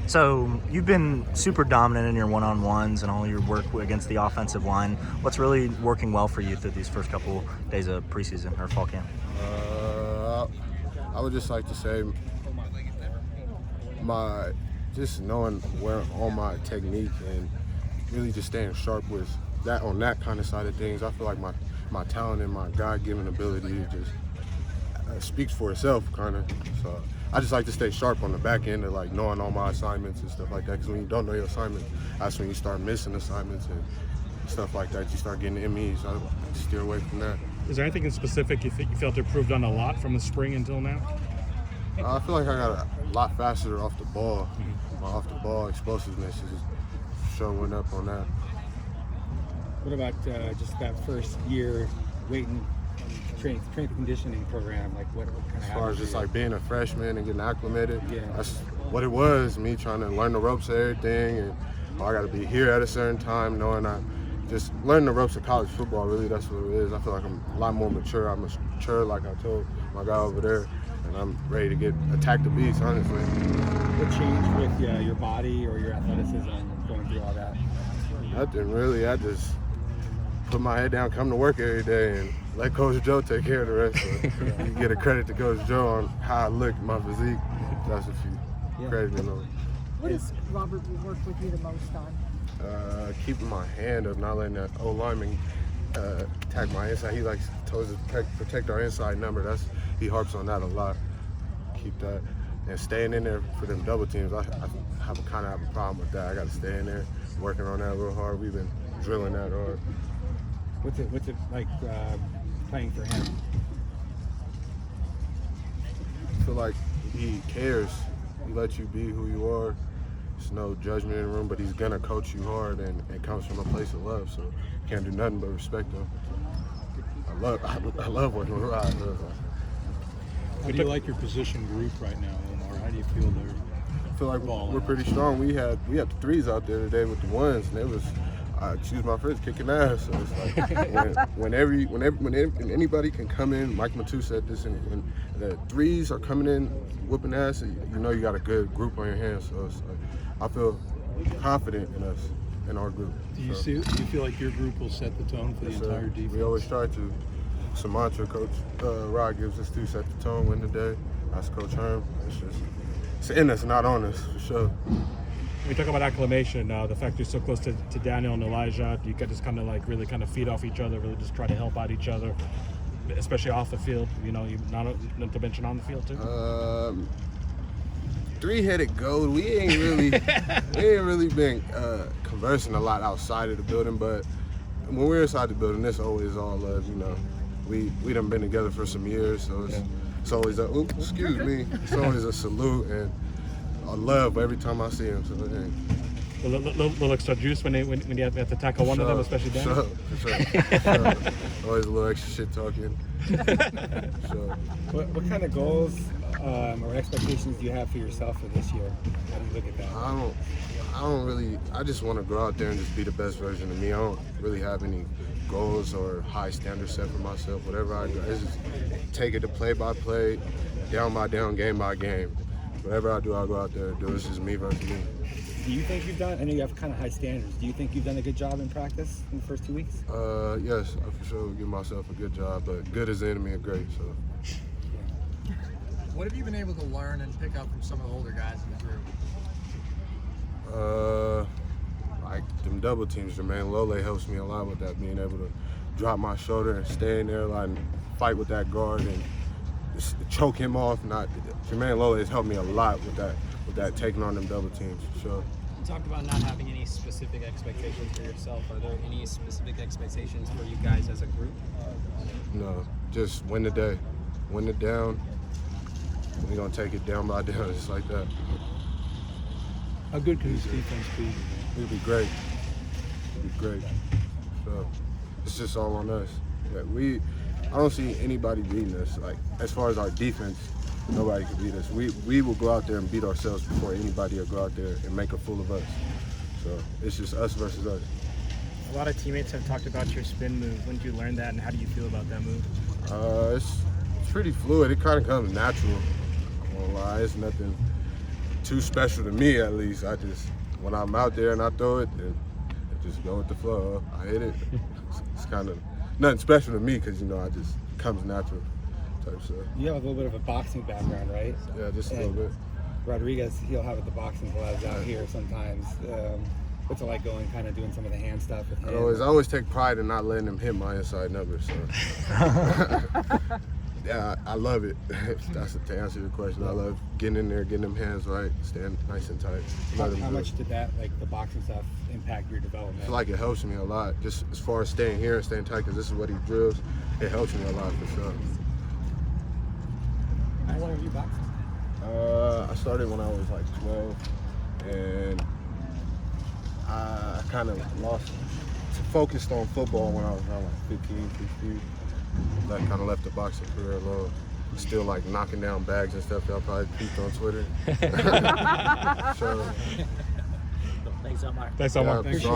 So you've been super dominant in your one-on-ones and all your work against the offensive line. What's really working well for you through these first couple days of preseason or fall camp? I would just like to say just knowing where on my technique and really just staying sharp with that on that kind of side of things. I feel like my talent and my God-given ability just speaks for itself, kind of. So I just like to stay sharp on the back end of like knowing all my assignments and stuff like that. Because when you don't know your assignment, that's when you start missing assignments and stuff like that. You start getting MEs. I steer away from that. Is there anything in specific you think you felt improved on a lot from the spring until now? I feel like I got a lot faster off the ball. My off the ball explosiveness is showing up on that. What about just that first year waiting strength conditioning program? Like what kind of? As far as just like being a freshman and getting acclimated, yeah, that's what it was. Me trying to learn the ropes of everything, and I got to be here at a certain time, knowing I just learning the ropes of college football. Really, that's what it is. I feel like I'm a lot more mature. I'm mature, like I told my guy over there, and I'm ready to attack the beast. Honestly. What changed with your body or your athleticism going through all that? Nothing really. I just put my head down, come to work every day, and let Coach Joe take care of the rest. So you get a credit to Coach Joe on how I look, my physique. That's what you credit me on. What does Robert work with you the most on? Keeping my hand up, not letting that old lineman attack my inside. He likes to protect our inside number. He harps on that a lot. Keep that. And staying in there for them double teams, I kind of have a problem with that. I got to stay in there, working on that real hard. We've been drilling that hard. What's it like playing for him? I feel like he cares. He lets you be who you are. There's no judgment in the room, but he's gonna coach you hard, and it comes from a place of love. So you can't do nothing but respect him. I love working with Rod. How do you like your position group right now, Omarr? How do you feel there? I feel like we're pretty strong. We had the threes out there today with the ones, and it was excuse my French, kicking ass. So it's like when anybody can come in. Mike Matu said this, and when the threes are coming in, whooping ass, you know you got a good group on your hands. So it's like, I feel confident in us, in our group. Do you feel like your group will set the tone for the entire defense? We always try to. It's a mantra Coach Rod gives us to set the tone, win the day. That's Coach Herm. It's in us, not on us, for sure. We talk about acclimation, the fact you're so close to Daniel and Elijah. You can just kind of like really kind of feed off each other, really just try to help out each other, especially off the field. You know, not to mention on the field too. Three-headed goat. We ain't really been conversing a lot outside of the building, but when we're inside the building, it's always all love. You know, we done been together for some years, so it's always it's always a salute and a love every time I see him. So A little extra juice when you have to tackle one of them, especially Dan. Sure. Always a little extra shit talking. What kind of goals or expectations do you have for yourself for this year? How do you look at that? I don't really. I just want to go out there and just be the best version of me. I don't really have any goals or high standards set for myself. Whatever I go, it's just take it to play by play, down by down, game by game. Whatever I do, I'll go out there and do. It's just me versus me. Do you think you've done, I know you have kind of high standards, do you think you've done a good job in practice in the first 2 weeks? Yes, I for sure give myself a good job, but good is the enemy of great, so. What have you been able to learn and pick up from some of the older guys in the group? Like them double teams, Jermaine Lole helps me a lot with that, being able to drop my shoulder and stay in there, like, and fight with that guard and just choke him off. Jermaine Lole has helped me a lot with that taking on them double teams, for sure. You talked about not having any specific expectations for yourself. Are there any specific expectations for you guys as a group? No, just win the day. Win it down. We're going to take it down by down, just like that. How good can this defense be? It'll be great. It'll be great. So it's just all on us. Yeah, I don't see anybody beating us. Like, as far as our defense, nobody can beat us. We will go out there and beat ourselves before anybody will go out there and make a fool of us. So it's just us versus us. A lot of teammates have talked about your spin move. When did you learn that, and how do you feel about that move? It's pretty fluid. It kind of comes natural. I won't lie. It's nothing too special to me, at least. When I'm out there and I throw it, then I just go with the flow. I hit it. It's kind of nothing special to me because, you know, it comes natural type stuff. You have a little bit of a boxing background, right? Yeah, just a little bit. Rodriguez, he'll have the boxing gloves out here sometimes. What's it like going, kind of doing some of the hand stuff with him? I always take pride in not letting him hit my inside number, so. Yeah, I love it. That's to answer your question. I love getting in there, getting them hands right, staying nice and tight. How much did that, like the boxing stuff, impact your development? I feel like it helps me a lot, just as far as staying here and staying tight, because this is what he drills. It helps me a lot for sure. How long have you boxed? I started when I was like 12, and I kind of focused on football when I was around like 15, 16. That kind of left the boxing career alone. Still like knocking down bags and stuff. Y'all probably peeped on Twitter. So, Thanks, Omarr. Thanks so much. yeah,